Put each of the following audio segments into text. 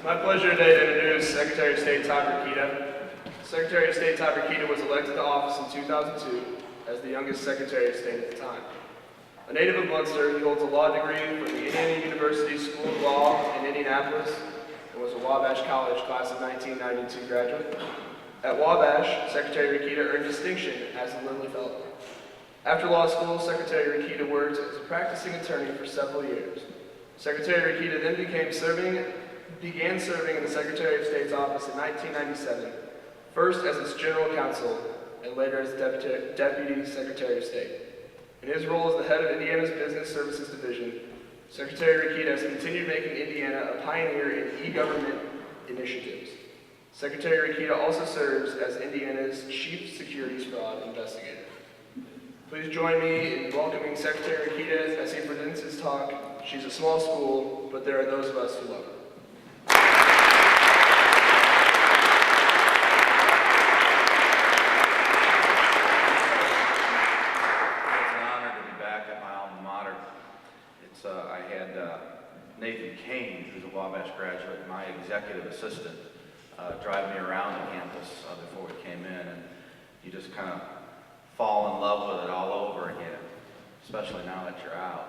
It's my pleasure today to introduce Secretary of State Todd Rokita. Secretary of State Todd Rokita was elected to office in 2002 as the youngest Secretary of State at the time. A native of Munster, he holds a law degree from the Indiana University School of Law in Indianapolis and was a Wabash College class of 1992 graduate. At Wabash, Secretary Rokita earned distinction as a Lilly Fellow. After law school, Secretary Rokita worked as a practicing attorney for several years. Secretary Rokita then began serving in the Secretary of State's office in 1997, first as its general counsel and later as Deputy Secretary of State. In his role as the head of Indiana's Business Services Division, Secretary Rokita has continued making Indiana a pioneer in e-government initiatives. Secretary Rokita also serves as Indiana's Chief Securities Fraud Investigator. Please join me in welcoming Secretary Rokita as he presents his talk. She's a small school, but there are those of us who love her. I had Nathan Kane, who's a Wabash graduate, my executive assistant, drive me around the campus before we came in, and you just kind of fall in love with it all over again, especially now that you're out.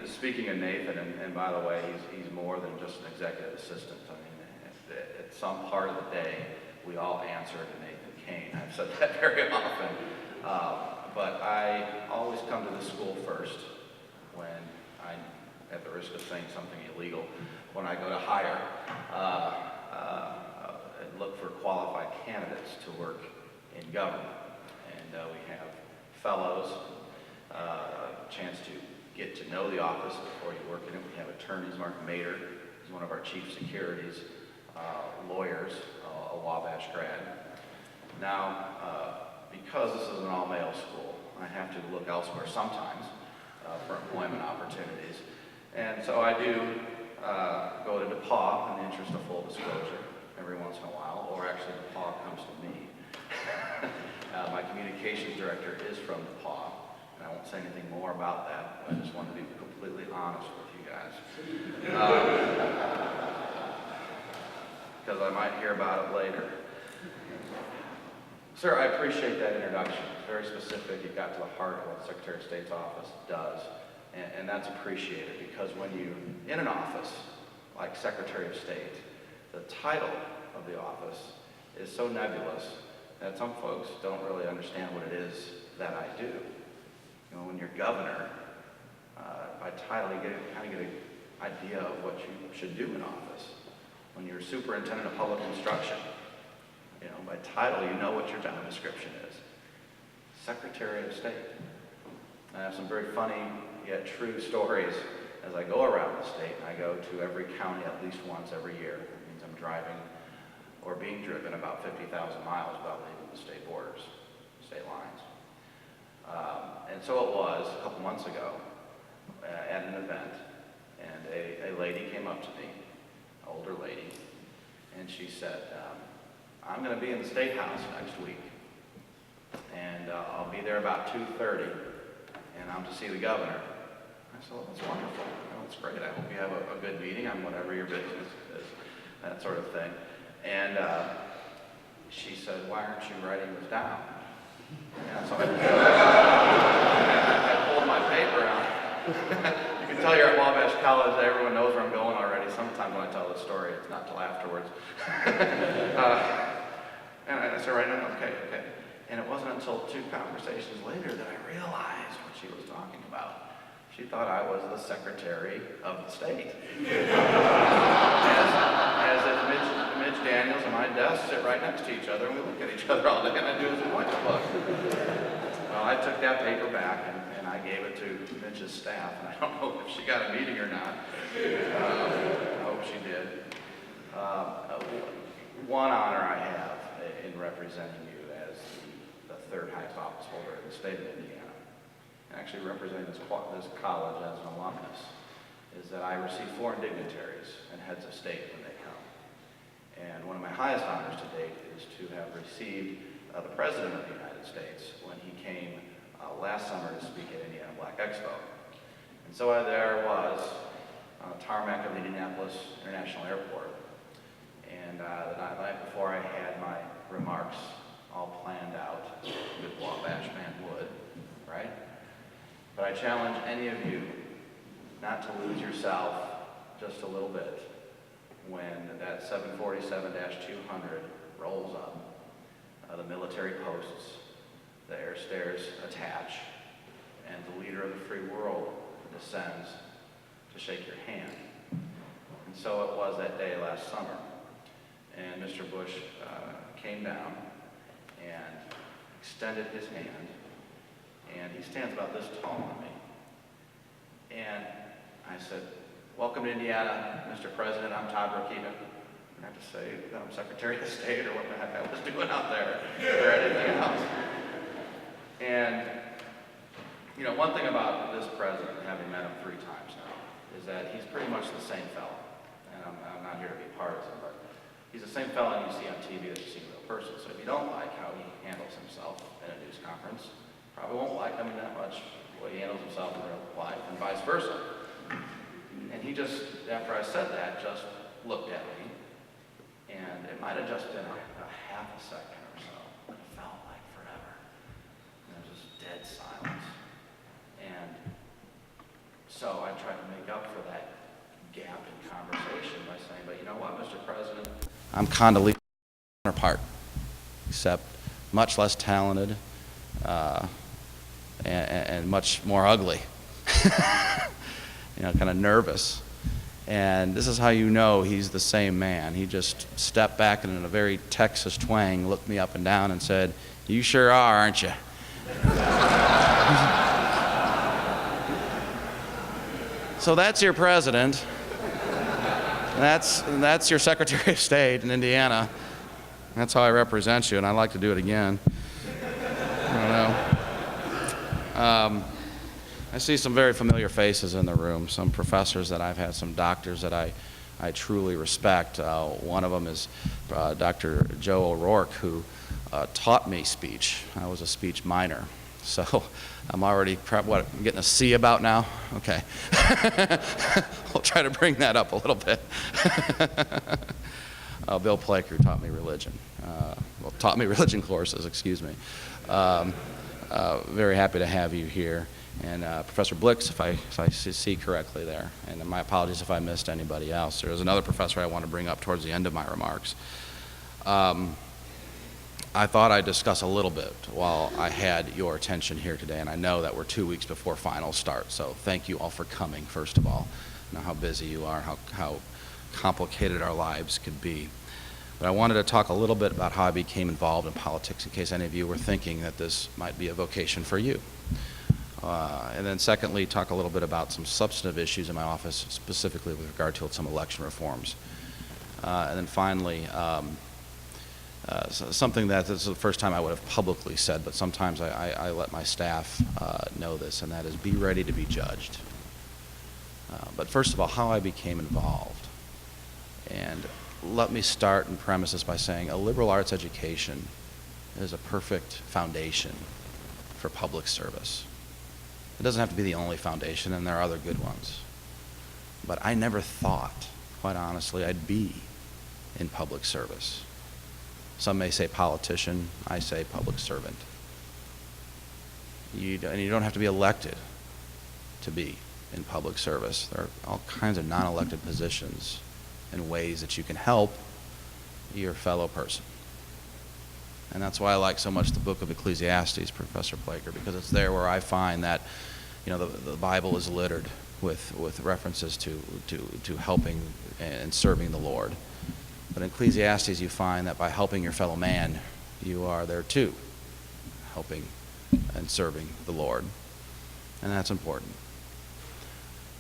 Speaking of Nathan, and by the way, he's more than just an executive assistant. I mean, at some part of the day, we all answer to Nathan Kane. I've said that very often. But I always come to the school first when I'm at the risk of saying something illegal. When I go to hire and look for qualified candidates to work in government. And we have fellows, a chance to get to know the office before you work in it. We have attorneys. Mark Mader is one of our chief securities, lawyers, a Wabash grad. Now, because this is an all-male school, I have to look elsewhere sometimes for employment opportunities. And so I do go to DePaul in the interest of full disclosure every once in a while, or actually DePaul comes to me. My communications director is from DePaul, and I won't say anything more about that. I just want to be completely honest with you guys. Because I might hear about it later. Sir, I appreciate that introduction. It's very specific. It got to the heart of what the Secretary of State's office does, and that's appreciated because when you're in an office like Secretary of State, the title of the office is so nebulous that some folks don't really understand what it is that I do. You know, when you're governor, by title, you kind of get an idea of what you should do in office. When you're superintendent of public instruction, you know, by title, you know what your job description is. Secretary of State. I have some very funny yet true stories as I go around the state. I go to every county at least once every year. It means I'm driving or being driven about 50,000 miles without leaving the state borders, state lines. And so it was a couple months ago at an event, and a lady came up to me, an older lady, and she said, I'm going to be in the State House next week, and I'll be there about 2:30, and I'm to see the governor. I said, well, that's wonderful. Well, that's great. I hope you have a good meeting on whatever your business is, that sort of thing. And she said, why aren't you writing this down? And so I pulled my paper out. You can tell you're at Wabash College. Everyone knows where I'm going already. Sometimes when I tell the story, it's not till afterwards. And I said, right now, okay. And it wasn't until 2 conversations later that I realized what she was talking about. She thought I was the Secretary of the State. As if Mitch Daniels and my desk sit right next to each other, and we look at each other all day, and I do his appointment book. Well, I took that paper back, and I gave it to Mitch's staff, and I don't know if she got a meeting or not. I hope she did. One honor I have in representing you as the third highest office holder in the state of Indiana, and actually representing this college as an alumnus, is that I receive foreign dignitaries and heads of state when they come. And one of my highest honors to date is to have received the President of the United States when he came last summer to speak at Indiana Black Expo. And And so there I was on the tarmac of the Indianapolis International Airport. And the night before, I had my remarks all planned out, good Wabash man would, right? But I challenge any of you not to lose yourself just a little bit when that 747-200 rolls up, the military posts, the air stairs attach, and the leader of the free world descends to shake your hand. And so it was that day last summer. And Mr. Bush came down and extended his hand, and he stands about this tall on me. And I said, "Welcome to Indiana, Mr. President. I'm Todd Rokita." I have to say that I'm Secretary of State or what the heck I was doing out there or anything else. And, you know, one thing about this president, having met him 3 times now, is that he's pretty much the same fellow. And I'm not here to be partisan, but he's the same fellow you see on TV that you see in real person. So if you don't like how he handles himself in a news conference, probably won't like him that much the way he handles himself in real life, and vice versa. And he just, after I said that, just looked at me, and it might have just been a half a second or so, but it felt like forever. And there was just dead silence. And so I tried to make up for that gap in conversation by saying, "But you know what, Mr. President? I'm Condoleezza's counterpart, except much less talented and much more ugly." You know, kind of nervous. And this is how you know he's the same man. He just stepped back and in a very Texas twang looked me up and down and said, "You sure are, aren't you?" So that's your president. That's your Secretary of State in Indiana. That's how I represent you, and I'd like to do it again. I don't know. I see some very familiar faces in the room, some professors that I've had, some doctors that I truly respect. One of them is Dr. Joe O'Rourke, who taught me speech. I was a speech minor. So I'm already, I'm getting a C about now? Okay. I'll try to bring that up a little bit. Bill Plaker taught me religion. Taught me religion courses, excuse me. Very happy to have you here. And Professor Blix, if I see correctly there, and my apologies if I missed anybody else. There was another professor I want to bring up towards the end of my remarks. I thought I'd discuss a little bit while I had your attention here today, and I know that we're 2 weeks before finals start, so thank you all for coming, first of all. I know how busy you are, how complicated our lives could be. But I wanted to talk a little bit about how I became involved in politics in case any of you were thinking that this might be a vocation for you. And then secondly, talk a little bit about some substantive issues in my office, specifically with regard to some election reforms. And then finally, something that this is the first time I would have publicly said, but sometimes I let my staff know this, and that is be ready to be judged. But first of all, how I became involved. And let me start and premise this by saying a liberal arts education is a perfect foundation for public service. It doesn't have to be the only foundation, and there are other good ones. But I never thought, quite honestly, I'd be in public service. Some may say politician, I say public servant. And you don't have to be elected to be in public service. There are all kinds of non-elected positions and ways that you can help your fellow person. And that's why I like so much the book of Ecclesiastes, Professor Plaker, because it's there where I find that, you know, the Bible is littered with references to helping and serving the Lord. But in Ecclesiastes, you find that by helping your fellow man, you are there too, helping and serving the Lord. And that's important.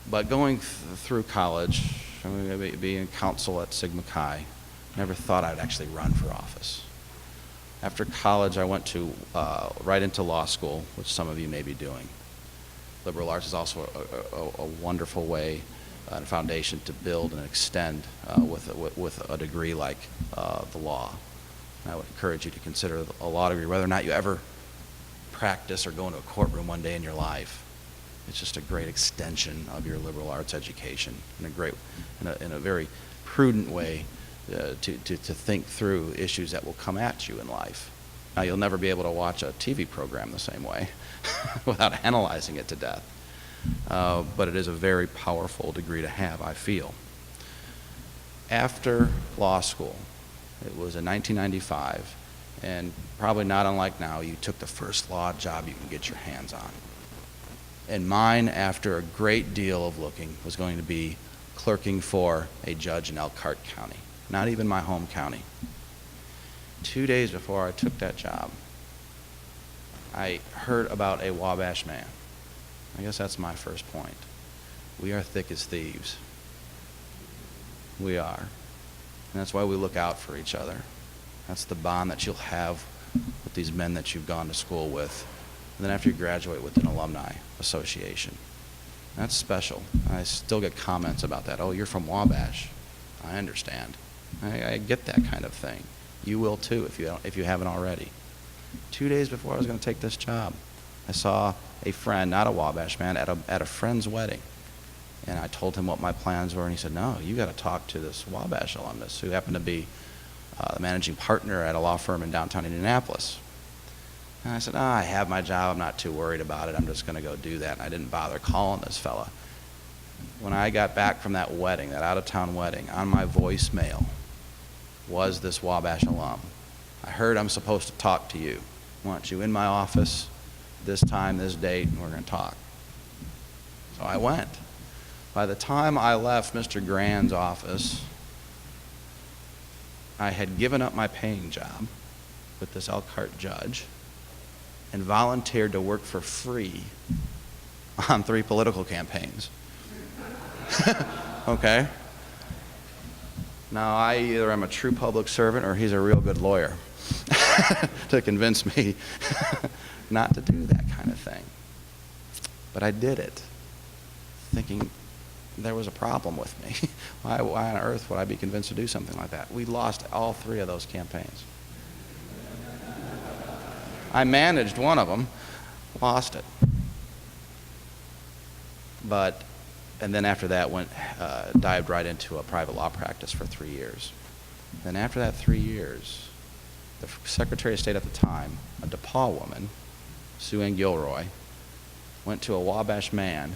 But going through college, I mean, being in council at Sigma Chi, never thought I'd actually run for office. After college, I went to right into law school, which some of you may be doing. Liberal arts is also a wonderful way and foundation to build and extend with a degree like the law. And I would encourage you to consider a law degree, whether or not you ever practice or go into a courtroom one day in your life. It's just a great extension of your liberal arts education in a very prudent way to think through issues that will come at you in life. Now, you'll never be able to watch a TV program the same way without analyzing it to death. But it is a very powerful degree to have, I feel. After law school, it was in 1995, and probably not unlike now, you took the first law job you can get your hands on. And mine, after a great deal of looking, was going to be clerking for a judge in Elkhart County, not even my home county. 2 days before I took that job, I heard about a Wabash man. I guess that's my first point. We are thick as thieves. We are. And that's why we look out for each other. That's the bond that you'll have with these men that you've gone to school with. And then after you graduate with an alumni association. That's special. I still get comments about that. Oh, you're from Wabash. I understand. I get that kind of thing. You will too if you haven't already. 2 days before I was going to take this job, I saw a friend, not a Wabash man, at a friend's wedding. And I told him what my plans were, and he said, no, you got to talk to this Wabash alumnus who happened to be the managing partner at a law firm in downtown Indianapolis. And I said, I have my job. I'm not too worried about it. I'm just going to go do that. And I didn't bother calling this fella. When I got back from that wedding, that out-of-town wedding, on my voicemail was this Wabash alum. I heard I'm supposed to talk to you. I want you in my office this time, this date, and we're going to talk. So I went. By the time I left Mr. Grand's office, I had given up my paying job with this Elkhart judge and volunteered to work for free on 3 political campaigns. Okay? Now, I either am a true public servant or he's a real good lawyer to convince me not to do that kind of thing. But I did it, thinking there was a problem with me. Why on earth would I be convinced to do something like that? We lost all 3 of those campaigns. I managed one of them, lost it. And then after that dived right into a private law practice for 3 years. Then after that 3 years, the Secretary of State at the time, a DePaul woman, Sue Ann Gilroy, went to a Wabash man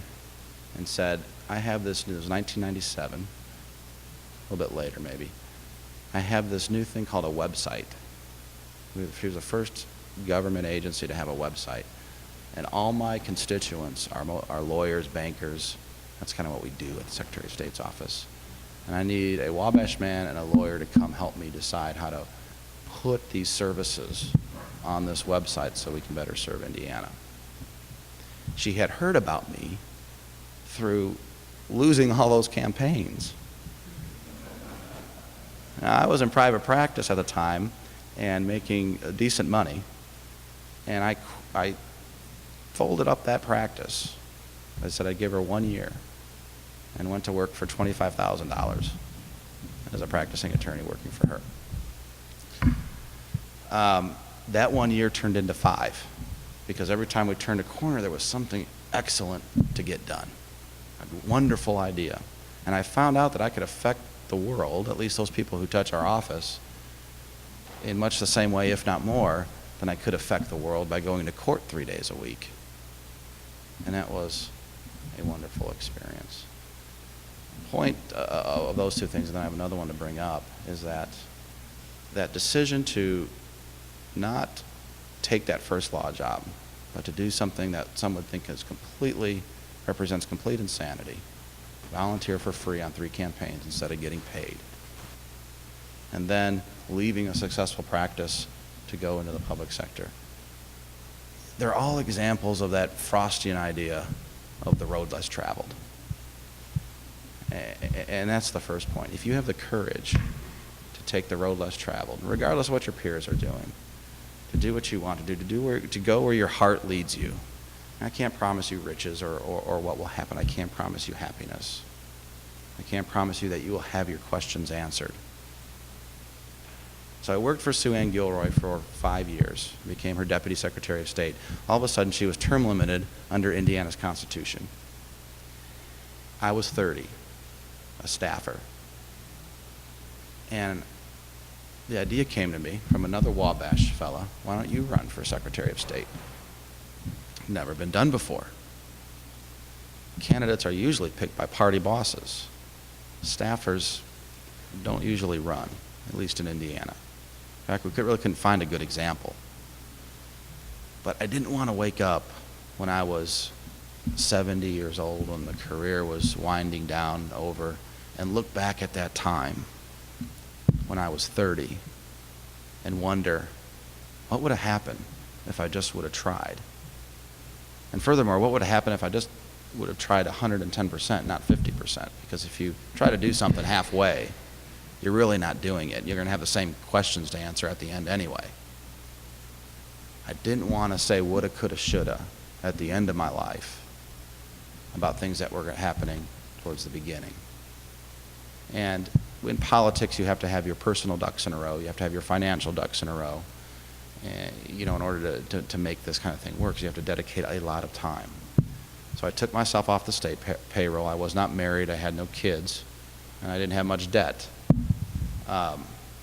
and said, I have this, it was 1997, a little bit later maybe, I have this new thing called a website. She was the first government agency to have a website. And all my constituents are lawyers, bankers. That's kind of what we do at the Secretary of State's office. And I need a Wabash man and a lawyer to come help me decide how to put these services on this website so we can better serve Indiana. She had heard about me through losing all those campaigns. Now, I was in private practice at the time and making decent money, and I folded up that practice. I said I'd give her 1 year and went to work for $25,000 as a practicing attorney working for her. That 1 year turned into 5 because every time we turned a corner there was something excellent to get done. A wonderful idea. And I found out that I could affect the world, at least those people who touch our office, in much the same way, if not more, than I could affect the world by going to court 3 days a week. And that was a wonderful experience. The point of those 2 things, and then I have another one to bring up, is that decision to not take that first law job, but to do something that some would think represents complete insanity, volunteer for free on 3 campaigns instead of getting paid, and then leaving a successful practice to go into the public sector. They're all examples of that Frostian idea of the road less traveled. And that's the first point. If you have the courage to take the road less traveled, regardless of what your peers are doing, to do what you want to do, to go where your heart leads you. I can't promise you riches or what will happen. I can't promise you happiness. I can't promise you that you will have your questions answered. So I worked for Sue Ann Gilroy for 5 years, became her Deputy Secretary of State. All of a sudden, she was term limited under Indiana's Constitution. I was 30, a staffer. And the idea came to me from another Wabash fella, why don't you run for Secretary of State? Never been done before. Candidates are usually picked by party bosses. Staffers don't usually run, at least in Indiana. In fact, we really couldn't find a good example. But I didn't want to wake up when I was 70 years old, when the career was winding down over, and look back at that time when I was 30 and wonder, what would have happened if I just would have tried? And furthermore, what would have happened if I just would have tried 110%, not 50%? Because if you try to do something halfway, you're really not doing it. You're going to have the same questions to answer at the end anyway. I didn't want to say woulda, coulda, shoulda at the end of my life about things that were happening towards the beginning. And in politics, you have to have your personal ducks in a row. You have to have your financial ducks in a row. And, in order to make this kind of thing work, you have to dedicate a lot of time. So I took myself off the state payroll. I was not married. I had no kids. And I didn't have much debt.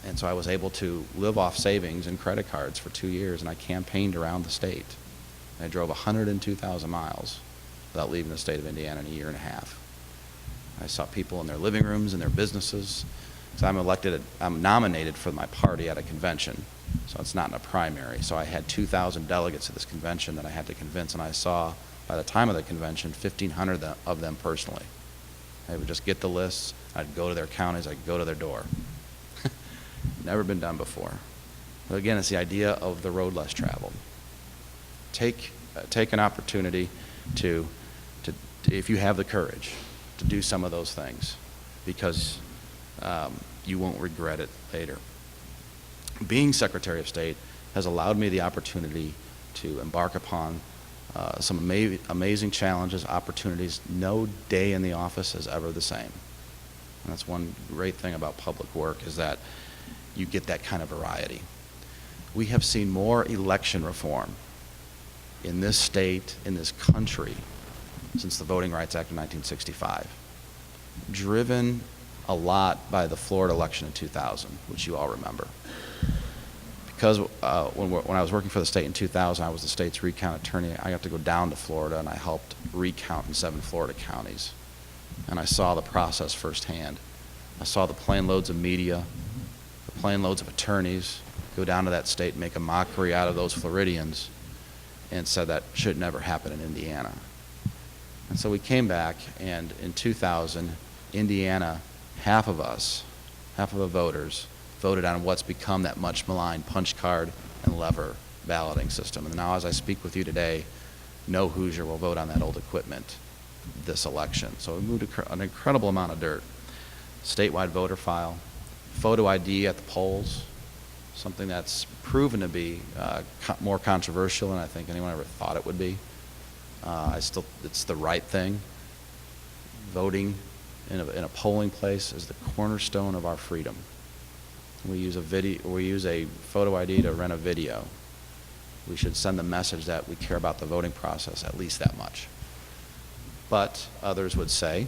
And so I was able to live off savings and credit cards for 2 years, and I campaigned around the state. I drove 102,000 miles without leaving the state of Indiana in a year and a half. I saw people in their living rooms and their businesses. So I'm nominated for my party at a convention, so it's not in a primary. So I had 2,000 delegates to this convention that I had to convince, and I saw, by the time of the convention, 1,500 of them personally. I would just get the lists, I'd go to their counties, I'd go to their door. Never been done before. But again, it's the idea of the road less traveled. Take an opportunity to, if you have the courage, to do some of those things, because you won't regret it later. Being Secretary of State has allowed me the opportunity to embark upon some amazing challenges, opportunities. No day in the office is ever the same. And that's one great thing about public work, is that you get that kind of variety. We have seen more election reform in this state, in this country, since the Voting Rights Act of 1965, driven a lot by the Florida election in 2000, which you all remember. Because when I was working for the state in 2000, I was the state's recount attorney. I got to go down to Florida, and I helped recount in 7 Florida counties. And I saw the process firsthand. I saw the plane loads of media, the plane loads of attorneys go down to that state and make a mockery out of those Floridians, and said that should never happen in Indiana. And so we came back, and in 2000, Indiana, half of the voters, voted on what's become that much maligned punch card and lever balloting system. And now, as I speak with you today, no Hoosier will vote on that old equipment this election. So we moved an incredible amount of dirt. Statewide voter file, photo ID at the polls, something that's proven to be more controversial than I think anyone ever thought it would be. It's the right thing. Voting in a polling place is the cornerstone of our freedom. We use a photo ID to rent a video. We should send the message that we care about the voting process at least that much. But others would say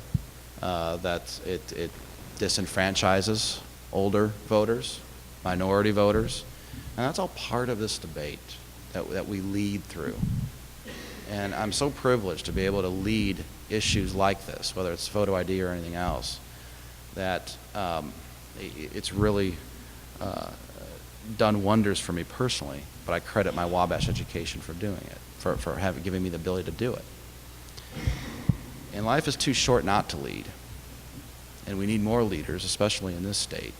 that it disenfranchises older voters, minority voters, and that's all part of this debate that we lead through. And I'm so privileged to be able to lead issues like this, whether it's photo ID or anything else, that it's really done wonders for me personally, but I credit my Wabash education for doing it, for giving me the ability to do it. And life is too short not to lead. And we need more leaders, especially in this state.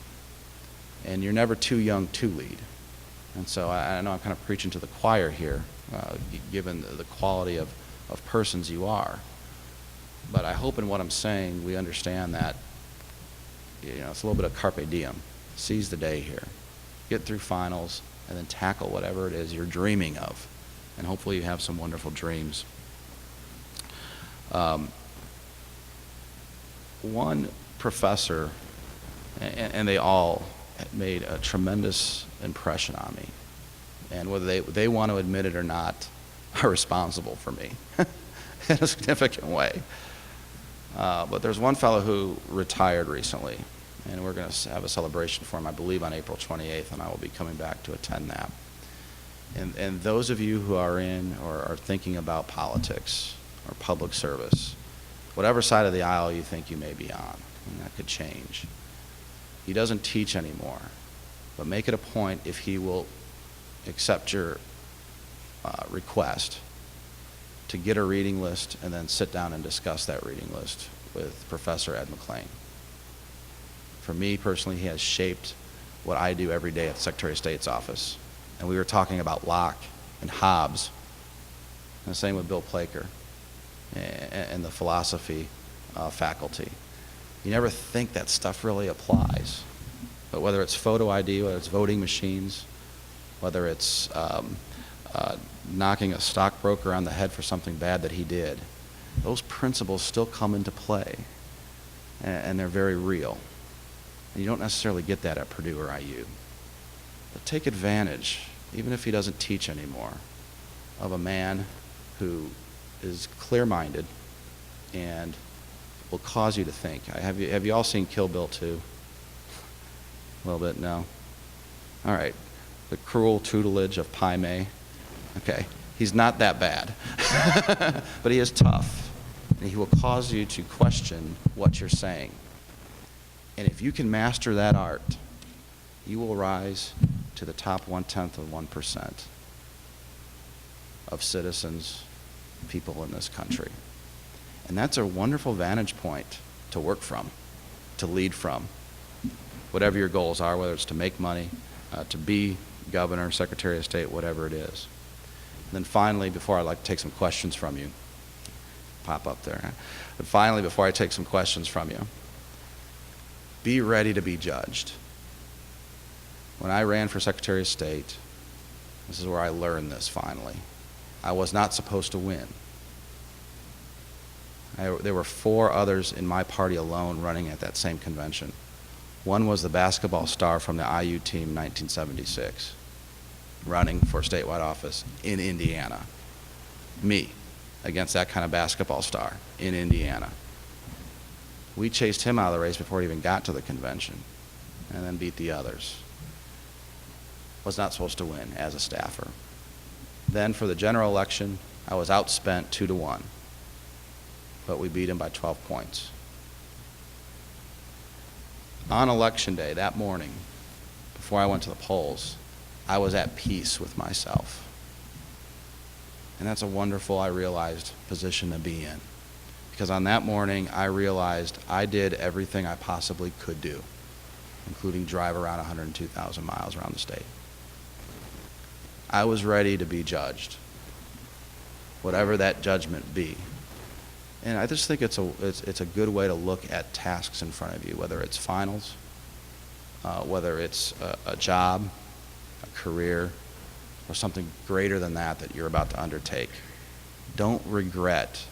And you're never too young to lead. And so I know I'm kind of preaching to the choir here, given the quality of persons you are. But I hope in what I'm saying we understand that it's a little bit of carpe diem. Seize the day here. Get through finals, and then tackle whatever it is you're dreaming of. And hopefully you have some wonderful dreams. One professor, and they all made a tremendous impression on me. And whether they want to admit it or not, are responsible for me in a significant way. But there's one fellow who retired recently, and we're going to have a celebration for him, I believe, on April 28th, and I will be coming back to attend that. And those of you who are in or are thinking about politics or public service, whatever side of the aisle you think you may be on, and that could change. He doesn't teach anymore, but make it a point, if he will accept your request, to get a reading list and then sit down and discuss that reading list with Professor Ed McLean. For me personally, he has shaped what I do every day at the Secretary of State's office. And we were talking about Locke and Hobbes, and the same with Bill Plaker and the philosophy faculty. You never think that stuff really applies. But whether it's photo ID, whether it's voting machines, whether it's knocking a stockbroker on the head for something bad that he did, those principles still come into play, and they're very real. And you don't necessarily get that at Purdue or IU. But take advantage, even if he doesn't teach anymore, of a man who is clear-minded and will cause you to think. Have you all seen Kill Bill 2? A little bit, no? All right. The cruel tutelage of Pai Mei. Okay. He's not that bad. But he is tough. And he will cause you to question what you're saying. And if you can master that art, you will rise to the top 1/10 of 1% of citizens, people in this country. And that's a wonderful vantage point to work from, to lead from, whatever your goals are, whether it's to make money, to be governor, secretary of state, whatever it is. And then finally, before I'd like to take some questions from you, pop up there. But finally, before I take some questions from you, be ready to be judged. When I ran for Secretary of State, this is where I learned this finally. I was not supposed to win. There were 4 others in my party alone running at that same convention. One was the basketball star from the IU team in 1976, running for statewide office in Indiana. Me, against that kind of basketball star in Indiana. We chased him out of the race before he even got to the convention, and then beat the others. Was not supposed to win as a staffer. Then for the general election, I was outspent 2-1, but we beat him by 12 points. On election day, that morning, before I went to the polls, I was at peace with myself. And that's a wonderful, I realized, position to be in. Because on that morning, I realized I did everything I possibly could do, including drive around 102,000 miles around the state. I was ready to be judged, whatever that judgment be. And I just think it's a good way to look at tasks in front of you, whether it's finals, whether it's a job, a career, or something greater than that you're about to undertake. Don't regret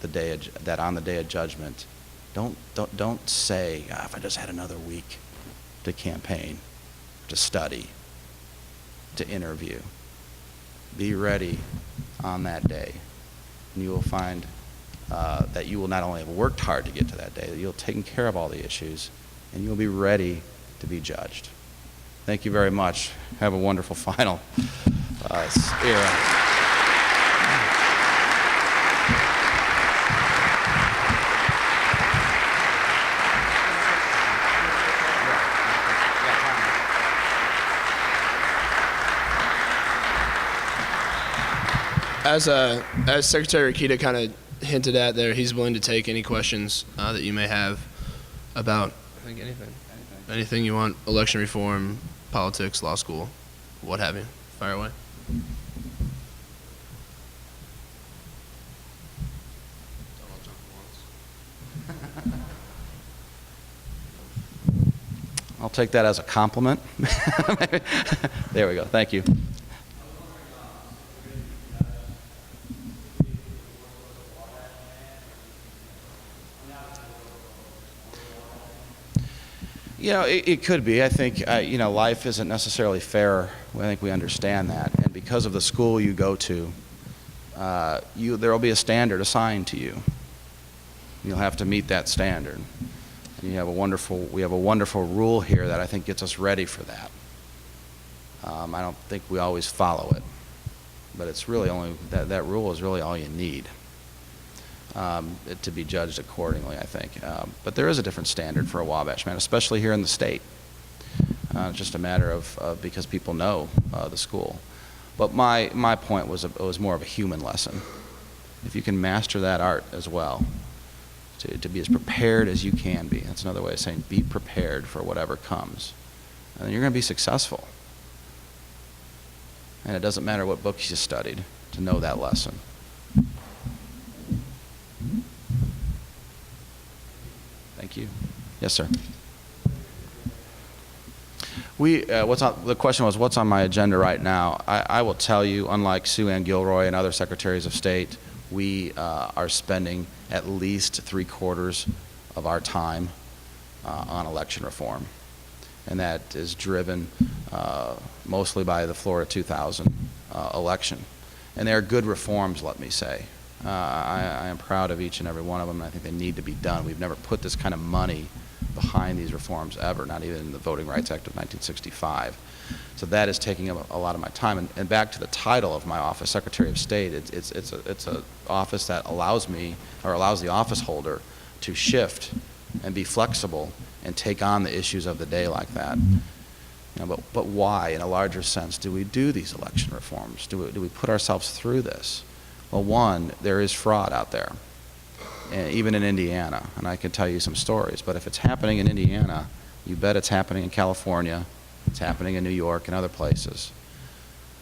the day that on the day of judgment. Don't say, if I just had another week to campaign, to study, to interview. Be ready on that day, and you will find that you will not only have worked hard to get to that day, that you'll have taken care of all the issues, and you'll be ready to be judged. Thank you very much. Have a wonderful final era. As Secretary Rokita kind of hinted at there, he's willing to take any questions that you may have about, I think, anything you want, election reform, politics, law school, what have you. Fire away. I'll take that as a compliment. There we go. Thank you. You know, it could be. I think, you know, life isn't necessarily fair. I think we understand that. And because of the school you go to, there will be a standard assigned to you. You'll have to meet that standard. And we have a wonderful rule here that I think gets us ready for that. I don't think we always follow it, but it's really only, that rule is really all you need to be judged accordingly, I think. But there is a different standard for a Wabash man, especially here in the state. It's just a matter of because people know the school. But my point was more of a human lesson. If you can master that art as well, to be as prepared as you can be. That's another way of saying be prepared for whatever comes. And then you're going to be successful. And it doesn't matter what books you studied to know that lesson. Thank you. Yes, sir. The question was, what's on my agenda right now? I will tell you, unlike Sue Ann Gilroy and other secretaries of state, we are spending at least 3/4 of our time on election reform. And that is driven mostly by the Florida 2000 election. And they are good reforms, let me say. I am proud of each and every one of them, and I think they need to be done. We've never put this kind of money behind these reforms ever, not even in the Voting Rights Act of 1965. So that is taking up a lot of my time. And back to the title of my office, Secretary of State, it's an office that allows me, or allows the office holder to shift and be flexible and take on the issues of the day like that. You know, but why, in a larger sense, do we do these election reforms? Do we put ourselves through this? Well, one, there is fraud out there, and even in Indiana, and I can tell you some stories, but if it's happening in Indiana, you bet it's happening in California, it's happening in New York and other places.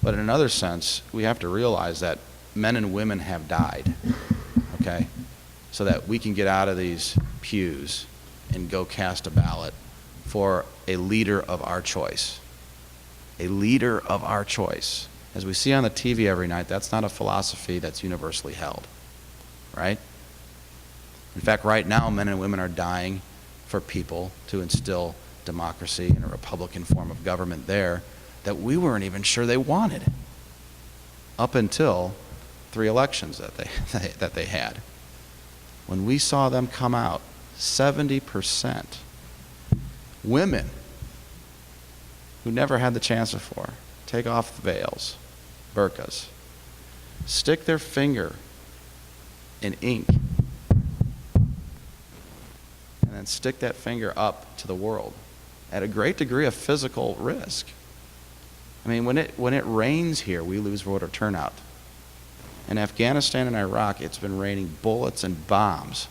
But in another sense, we have to realize that men and women have died, okay, so that we can get out of these pews and go cast a ballot for a leader of our choice. A leader of our choice. As we see on the TV every night, that's not a philosophy that's universally held, right? In fact, right now, men and women are dying for people to instill democracy and a Republican form of government there that we weren't even sure they wanted up until 3 elections that they had. When we saw them come out, 70% women who never had the chance before take off the veils, burqas, stick their finger in ink, and then stick that finger up to the world at a great degree of physical risk. I mean, when it rains here, we lose voter turnout. In Afghanistan and Iraq, it's been raining bullets and bombs.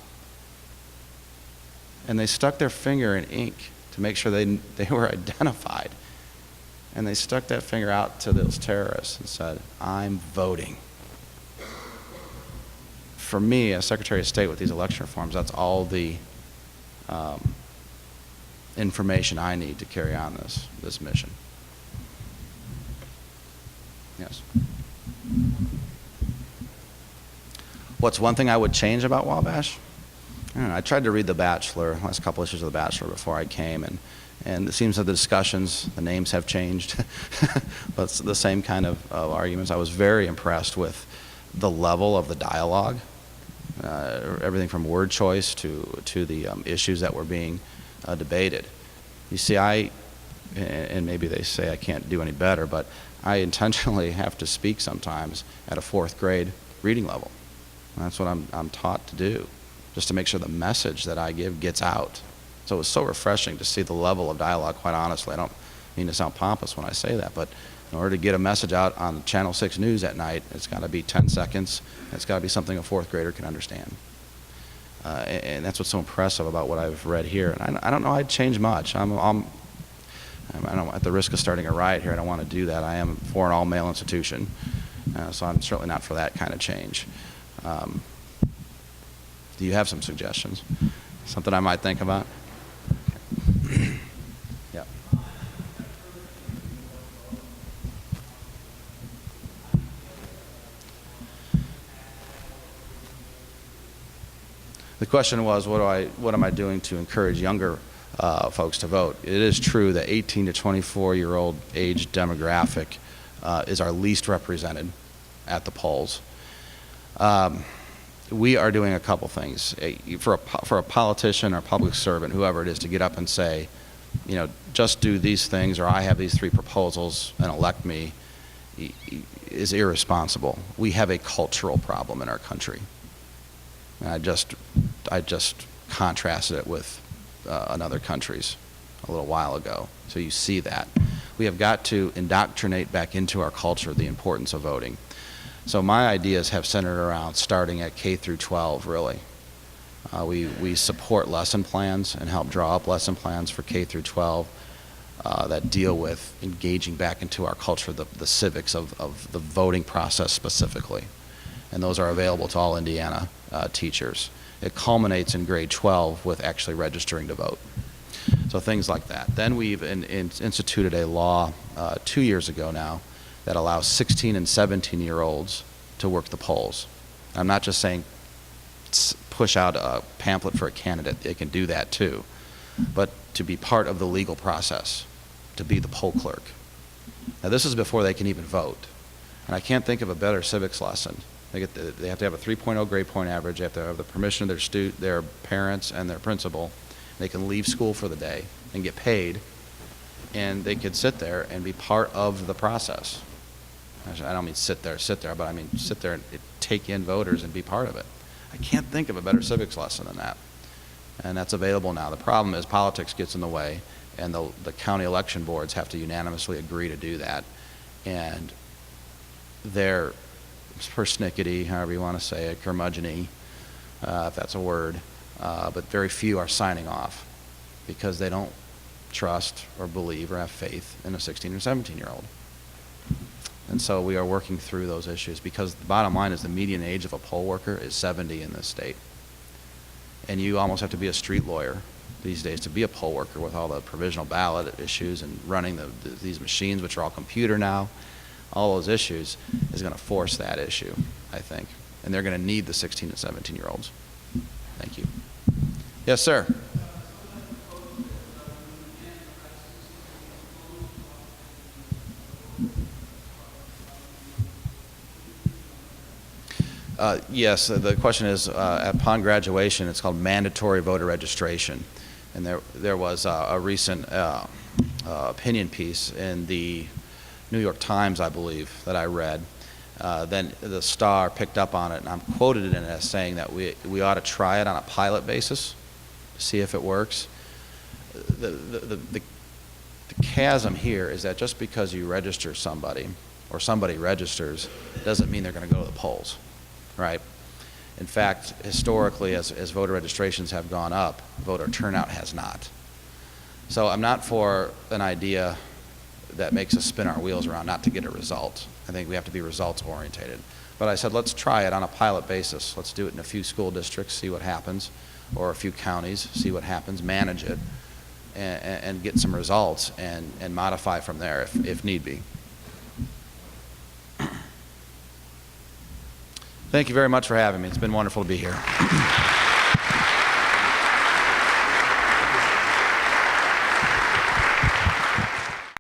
And they stuck their finger in ink to make sure they were identified. And they stuck that finger out to those terrorists and said, I'm voting. For me, as Secretary of State with these election reforms, that's all the information I need to carry on this mission. Yes. What's one thing I would change about Wabash? I don't know, I tried to read The Bachelor, last couple issues of The Bachelor before I came, and it seems that the discussions, the names have changed, but it's the same kind of arguments. I was very impressed with the level of the dialogue, everything from word choice to the issues that were being debated. You see, and maybe they say I can't do any better, but I intentionally have to speak sometimes at a 4th grade reading level. And that's what I'm taught to do, just to make sure the message that I give gets out. So it was so refreshing to see the level of dialogue, quite honestly. I don't mean to sound pompous when I say that, but in order to get a message out on Channel 6 News at night, it's got to be 10 seconds. It's got to be something a 4th grader can understand. And that's what's so impressive about what I've read here. And I don't know I'd change much. I don't, at the risk of starting a riot here, I don't want to do that. I am for an all-male institution, so I'm certainly not for that kind of change. Do you have some suggestions? Something I might think about? Yeah. The question was, what am I doing to encourage younger folks to vote. It is true that 18 to 24-year-old age demographic is our least represented at the polls. We are doing a couple things. For a politician or public servant, whoever it is, to get up and say, you know, just do these things, or I have these 3 proposals and elect me, is irresponsible. We have a cultural problem in our country. And I just contrasted it with other countries a little while ago. So you see that. We have got to indoctrinate back into our culture the importance of voting. So my ideas have centered around starting at K through 12, really. We support lesson plans and help draw up lesson plans for K through 12 that deal with engaging back into our culture, the civics of the voting process specifically. And those are available to all Indiana teachers. It culminates in grade 12 with actually registering to vote. So things like that. Then we've instituted a law 2 years ago now that allows 16 and 17-year-olds to work the polls. I'm not just saying push out a pamphlet for a candidate. They can do that too. But to be part of the legal process, to be the poll clerk. Now this is before they can even vote. And I can't think of a better civics lesson. They have to have a 3.0 grade point average. They have to have the permission of their parents and their principal. They can leave school for the day and get paid, and they could sit there and be part of the process. I don't mean sit there, but I mean sit there and take in voters and be part of it. I can't think of a better civics lesson than that. And that's available now. The problem is politics gets in the way, and the county election boards have to unanimously agree to do that. And they're persnickety, however you want to say it, curmudgeon-y, if that's a word, but very few are signing off because they don't trust or believe or have faith in a 16 or 17-year-old. And so we are working through those issues because the bottom line is the median age of a poll worker is 70 in this state. And you almost have to be a street lawyer these days to be a poll worker with all the provisional ballot issues and running these machines, which are all computer now. All those issues is going to force that issue, I think. And they're going to need the 16 and 17-year-olds. Thank you. Yes, sir. Yes, the question is, upon graduation, it's called mandatory voter registration. And there was a recent opinion piece in the New York Times, I believe, that I read. Then the Star picked up on it, and I'm quoted in it as saying that we ought to try it on a pilot basis, see if it works. The chasm here is that just because you register somebody, or somebody registers, doesn't mean they're going to go to the polls. Right? In fact, historically, as voter registrations have gone up, voter turnout has not. So I'm not for an idea that makes us spin our wheels around not to get a result. I think we have to be results orientated. But I said, let's try it on a pilot basis. Let's do it in a few school districts, see what happens, or a few counties, see what happens, manage it, and get some results and modify from there if need be. Thank you very much for having me. It's been wonderful to be here.